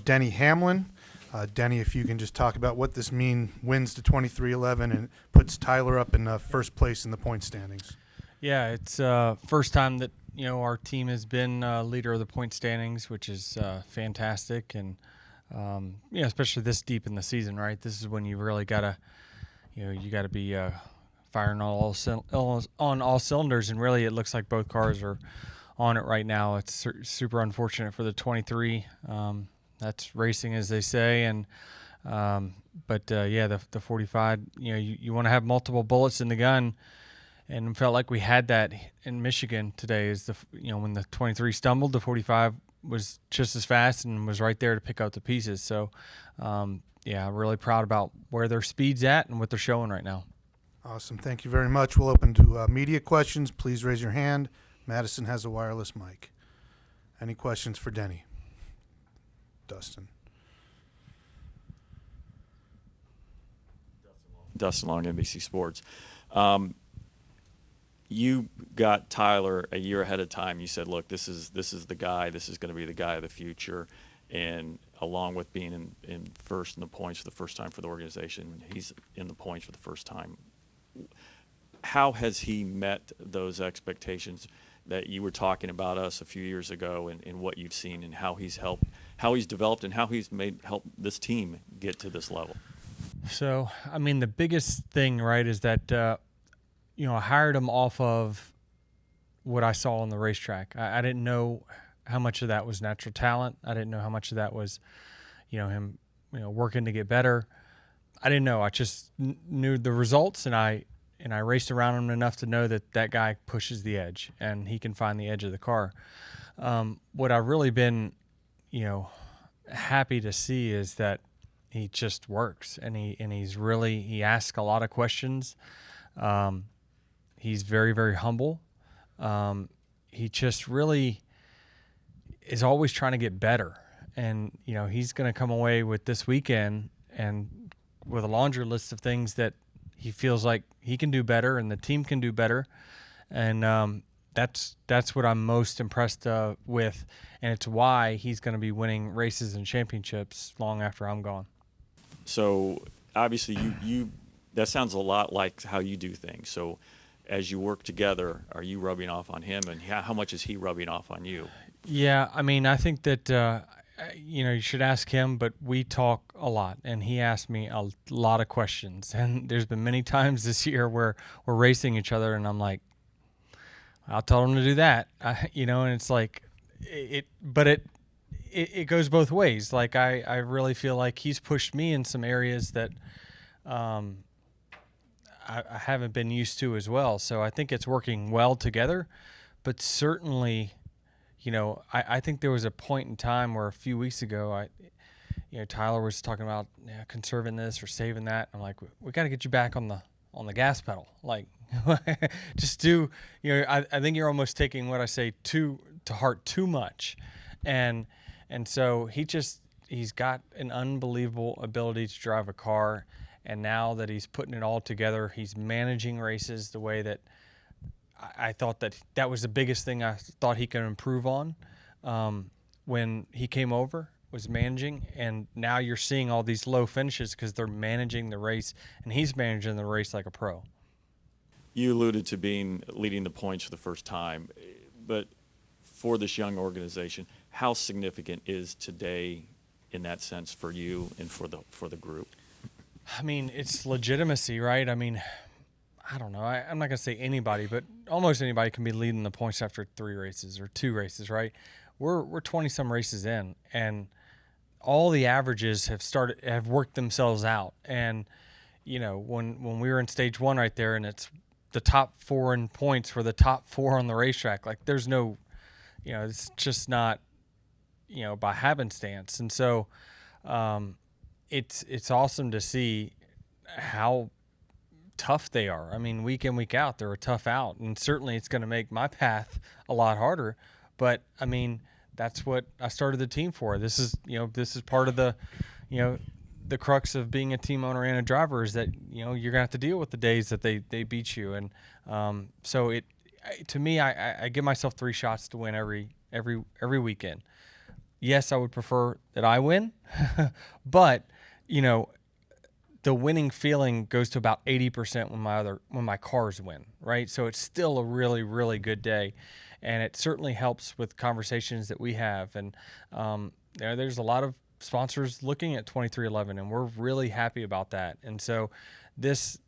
Denny Hamlin. Denny, if you can just talk about what this wins to 23-11 and puts Tyler up in first place in the point standings. Yeah, it's first time that our team has been leader of the point standings, which is fantastic, and especially this deep in the season, right? This is when you really gotta, you gotta be firing on all cylinders, and really it looks like both cars are on it right now. It's super unfortunate for the 23. That's racing, as they say, and the 45. You want to have multiple bullets in the gun, and felt like we had that in Michigan today. Is when the 23 stumbled, the 45 was just as fast and was right there to pick out the pieces. So, really proud about where their speed's at and what they're showing right now. Awesome. Thank you very much. We'll open to media questions. Please raise your hand. Madison has a wireless mic. Any questions for Denny? Dustin. Dustin Long, NBC Sports. You got Tyler a year ahead of time. You said, look, this is the guy. This is going to be the guy of the future. And along with being in first in the points for the first time for the organization, he's in the points for the first time. How has he met those expectations that you were talking about us a few years ago, and what you've seen, and how he's developed, and how he's helped this team get to this level? So, the biggest thing, right, is that I hired him off of what I saw on the racetrack. I didn't know how much of that was natural talent. I didn't know how much of that was, him, working to get better. I didn't know. I just knew the results, and I raced around him enough to know that guy pushes the edge and he can find the edge of the car. What I've really been, happy to see is that he just works, and he asks a lot of questions. He's very, very humble. He just really is always trying to get better. And, he's going to come away with this weekend and with a laundry list of things that he feels like he can do better and the team can do better. And that's what I'm most impressed with. And it's why he's going to be winning races and championships long after I'm gone. So obviously you that sounds a lot like how you do things. So as you work together, are you rubbing off on him, and how much is he rubbing off on you? Yeah, I think that you should ask him, but we talk a lot, and he asks me a lot of questions. And there's been many times this year where we're racing each other, and I'm like, I'll tell him to do that, and it's like it goes both ways. Like I really feel like he's pushed me in some areas that I haven't been used to as well. So I think it's working well together, but certainly, I think there was a point in time where a few weeks ago, Tyler was talking about conserving this or saving that. I'm like, we got to get you back on the gas pedal. Like, just do, I think you're almost taking what I say to heart too much. And so he's got an unbelievable ability to drive a car. And now that he's putting it all together, he's managing races the way that I thought that was the biggest thing I thought he could improve on when he came over, was managing. And now you're seeing all these low finishes because they're managing the race, and he's managing the race like a pro. You alluded to leading the points for the first time, but for this young organization, how significant is today in that sense for you and for the group? It's legitimacy, right? I don't know. I'm not going to say anybody, but almost anybody can be leading the points after 3 races or 2 races, right? We're 20-some races in, and all the averages have worked themselves out. And, when we were in stage 1 right there, and it's the top 4 in points for the top 4 on the racetrack, like there's no, it's just not, by happenstance. And so it's awesome to see how tough they are. Week in, week out, they're a tough out, and certainly it's going to make my path a lot harder. But that's what I started the team for. This is part of the crux of being a team owner and a driver, is that you're gonna have to deal with the days that they beat you. And to me, I give myself 3 shots to win every weekend. yes, I would prefer that I win, but you know, the winning feeling goes to about 80% when my cars win, right? So it's still a really, really good day, and it certainly helps with conversations that we have. And there's a lot of sponsors looking at 2311, and we're really happy about that. And so those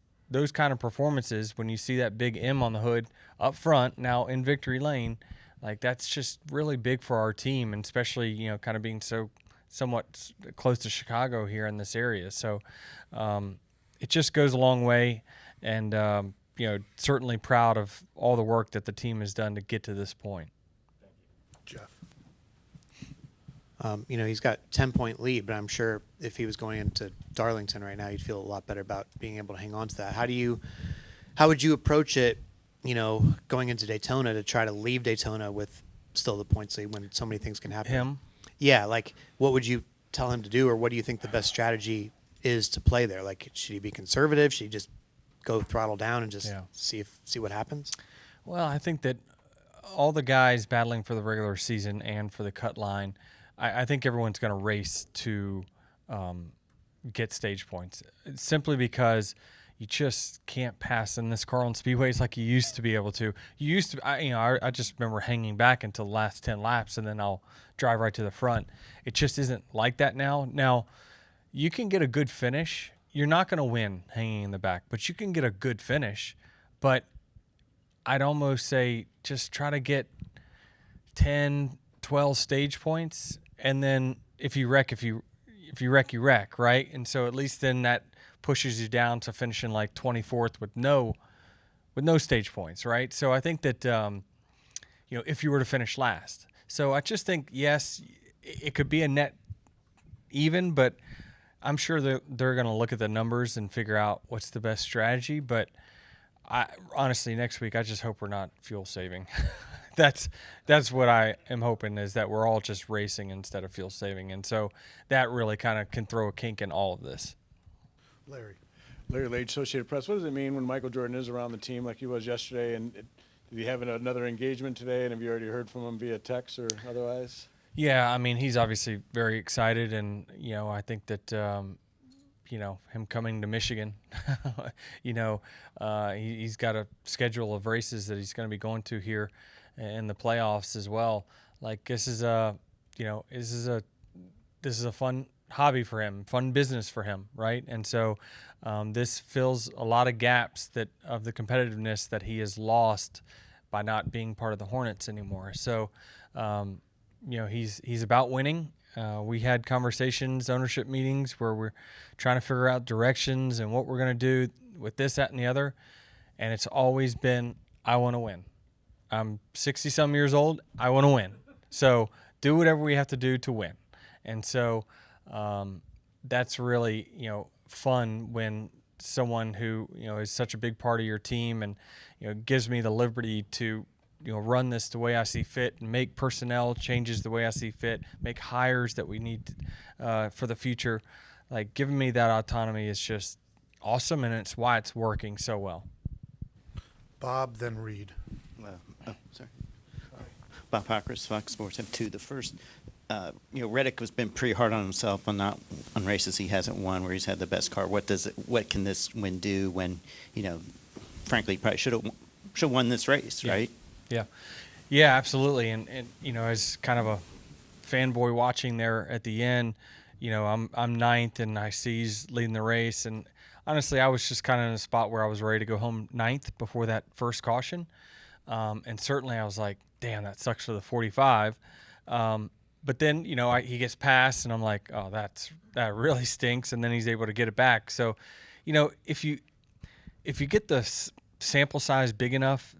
kind of performances, when you see that big M on the hood up front now in victory lane, like that's just really big for our team, and especially kind of being somewhat close to Chicago here in this area. So it just goes a long way, and certainly proud of all the work that the team has done to get to this point. Jeff. He's got 10-point lead, but I'm sure if he was going into Darlington right now, he'd feel a lot better about being able to hang on to that. How would you approach it, going into Daytona to try to leave Daytona with still the points lead when so many things can happen? Him? Yeah, like what would you tell him to do, or what do you think the best strategy is to play there? Like, should he be conservative? Should he just go throttle down and just see what happens? Well, I think that all the guys battling for the regular season and for the cut line, I think everyone's going to race to get stage points, simply because you just can't pass in this car on speedways like you used to be able to. I just remember hanging back until the last 10 laps, and then I'll drive right to the front. It just isn't like that now. Now, you can get a good finish. You're not going to win hanging in the back, but you can get a good finish. But I'd almost say just try to get 10, 12 stage points, and then if you wreck, you wreck, right? And so at least then that pushes you down to finishing like 24th with no stage points, right? So I think that if you were to finish last, so I just think yes, it could be a net even, but I'm sure they're going to look at the numbers and figure out what's the best strategy. But honestly, next week I just hope we're not fuel saving. That's what I am hoping, is that we're all just racing instead of fuel saving, and so that really kind of can throw a kink in all of this. Larry. Larry Lage, Associated Press. What does it mean when Michael Jordan is around the team like he was yesterday? And did he have another engagement today? And have you already heard from him via text or otherwise? Yeah, I mean, he's obviously very excited, and I think that him coming to Michigan, he's got a schedule of races that he's going to be going to here in the playoffs as well. Like this is a fun hobby for him, fun business for him, right? And so this fills a lot of gaps of the competitiveness that he has lost by not being part of the Hornets anymore. So he's about winning. We had conversations, ownership meetings, where we're trying to figure out directions and what we're going to do with this, that, and the other. And it's always been, I want to win. I'm 60-some years old. I want to win. So do whatever we have to do to win. And so that's really, fun when someone who, is such a big part of your team and, gives me the liberty to, run this the way I see fit and make personnel changes the way I see fit, make hires that we need for the future. Like, giving me that autonomy is just awesome, and it's why it's working so well. Bob, then Reed. Sorry. Bob Pockris, Fox Sports M2. The first, Reddick has been pretty hard on himself on races he hasn't won where he's had the best car. What can this win do when, frankly, probably should have won this race, right? Yeah, absolutely. And as kind of a fanboy watching there at the end, I'm ninth and I see he's leading the race. And honestly, I was just kind of in a spot where I was ready to go home ninth before that first caution. And certainly I was like, damn, that sucks for the 45. But then, he gets past and I'm like, oh, that really stinks. And then he's able to get it back. So, if you get the sample size big enough,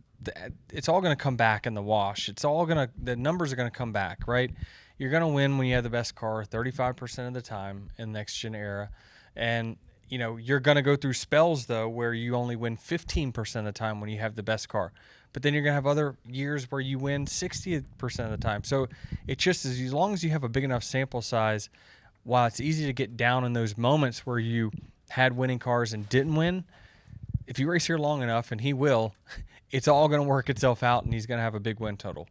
it's all going to come back in the wash. The numbers are going to come back, right? You're going to win when you have the best car 35% of the time in the next gen era. And, you're going to go through spells, though, where you only win 15% of the time when you have the best car. But then you're going to have other years where you win 60% of the time. So it just is, as long as you have a big enough sample size, while it's easy to get down in those moments where you had winning cars and didn't win, if you race here long enough, and he will, it's all going to work itself out, and he's going to have a big win total.